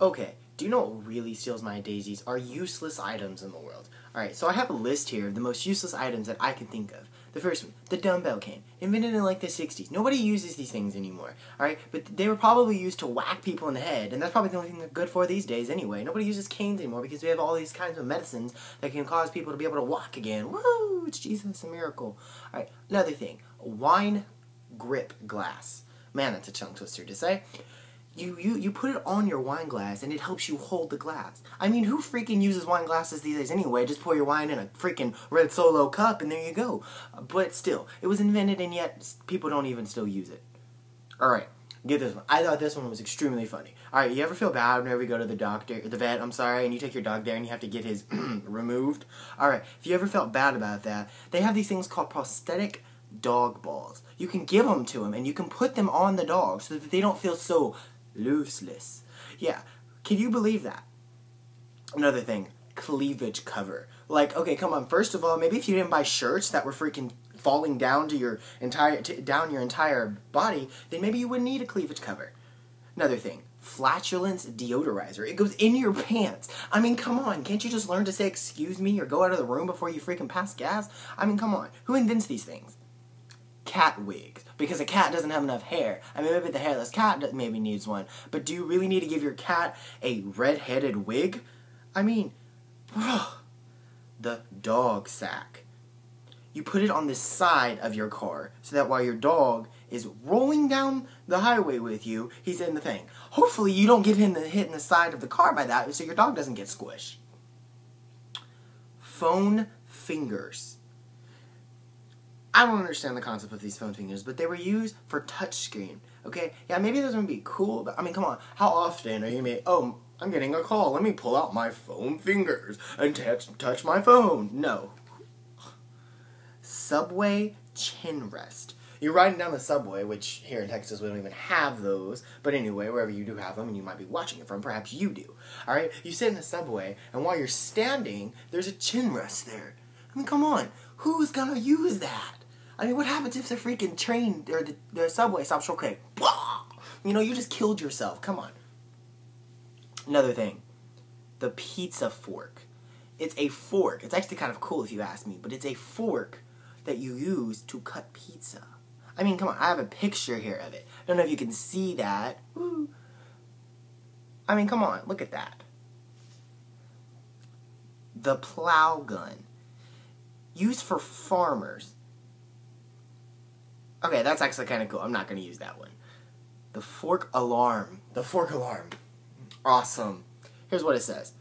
Okay, do you know what really steals my daisies? Are useless items in the world. Alright, so I have a list here of the most useless items that I can think of. The first one, the dumbbell cane. Invented in like the 60s. Nobody uses these things anymore. Alright, but they were probably used to whack people in the head, and that's probably the only thing they're good for these days anyway. Nobody uses canes anymore because we have all these kinds of medicines that can cause people to be able to walk again. Woo! It's Jesus, a miracle. Alright, another thing, wine grip glass. Man, that's a tongue twister to say. You put it on your wine glass and it helps you hold the glass. I mean, who freaking uses wine glasses these days anyway? Just pour your wine in a freaking red Solo cup and there you go. But still, it was invented and yet people don't even still use it. Alright, get this one. I thought this one was extremely funny. Alright, you ever feel bad whenever you go to the vet, and you take your dog there and you have to get his removed? Alright, if you ever felt bad about that, they have these things called prosthetic dog balls. You can give them to them and you can put them on the dog so that they don't feel so looseless. Yeah, can you believe that? Another thing, cleavage cover. Like, okay, come on. First of all, maybe if you didn't buy shirts that were freaking falling down to your entire body, then maybe you wouldn't need a cleavage cover. Another thing, flatulence deodorizer. It goes in your pants. I mean, come on. Can't you just learn to say excuse me or go out of the room before you freaking pass gas? I mean, come on. Who invents these things? Cat wigs, because a cat doesn't have enough hair. I mean, maybe the hairless cat maybe needs one, but do you really need to give your cat a red-headed wig? I mean, the dog sack. You put it on the side of your car so that while your dog is rolling down the highway with you, he's in the thing. Hopefully you don't get hit in the side of the car by that so your dog doesn't get squished. Phone fingers. I don't understand the concept of these phone fingers, but they were used for touchscreen, okay? Yeah, maybe those would be cool, but I mean, come on. How often are you I'm getting a call. Let me pull out my phone fingers and touch my phone. No. Subway chin rest. You're riding down the subway, which here in Texas we don't even have those, but anyway, wherever you do have them and you might be watching it from, perhaps you do. Alright? You sit in the subway, and while you're standing, there's a chin rest there. I mean, come on. Who's gonna use that? I mean, what happens if the freaking train or the subway stops real quick? You know, you just killed yourself. Come on. Another thing. The pizza fork. It's a fork. It's actually kind of cool if you ask me, but it's a fork that you use to cut pizza. I mean, come on. I have a picture here of it. I don't know if you can see that. Woo. I mean, come on. Look at that. The plow gun. Used for farmers. Okay, that's actually kind of cool. I'm not going to use that one. The fork alarm. The fork alarm. Awesome. Here's what it says.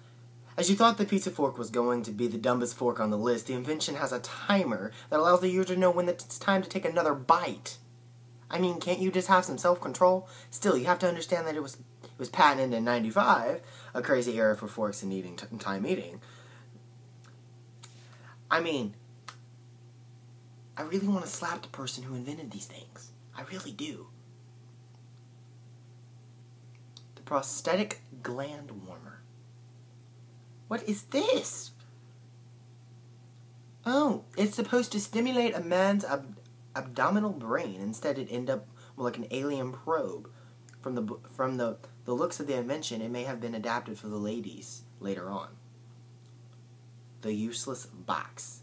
As you thought the pizza fork was going to be the dumbest fork on the list, the invention has a timer that allows the user to know when it's time to take another bite. I mean, can't you just have some self-control? Still, you have to understand that it was patented in '95, a crazy era for forks and time eating. I mean, I really want to slap the person who invented these things. I really do. The prosthetic gland warmer. What is this? Oh, it's supposed to stimulate a man's abdominal brain. Instead, it ended up like an alien probe. From the looks of the invention, it may have been adapted for the ladies later on. The useless box.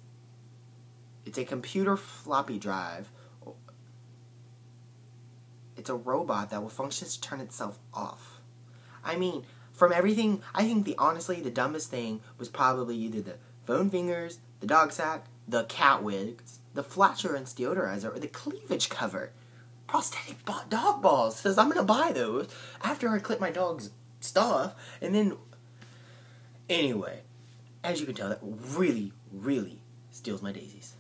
It's a computer floppy drive. It's a robot that will function to turn itself off. I mean, from everything, I think honestly the dumbest thing was probably either the phone fingers, the dog sack, the cat wigs, the flatulence deodorizer, or the cleavage cover. Prosthetic dog balls. Says I'm gonna buy those after I clip my dog's stuff, and then anyway, as you can tell, that really, really steals my daisies.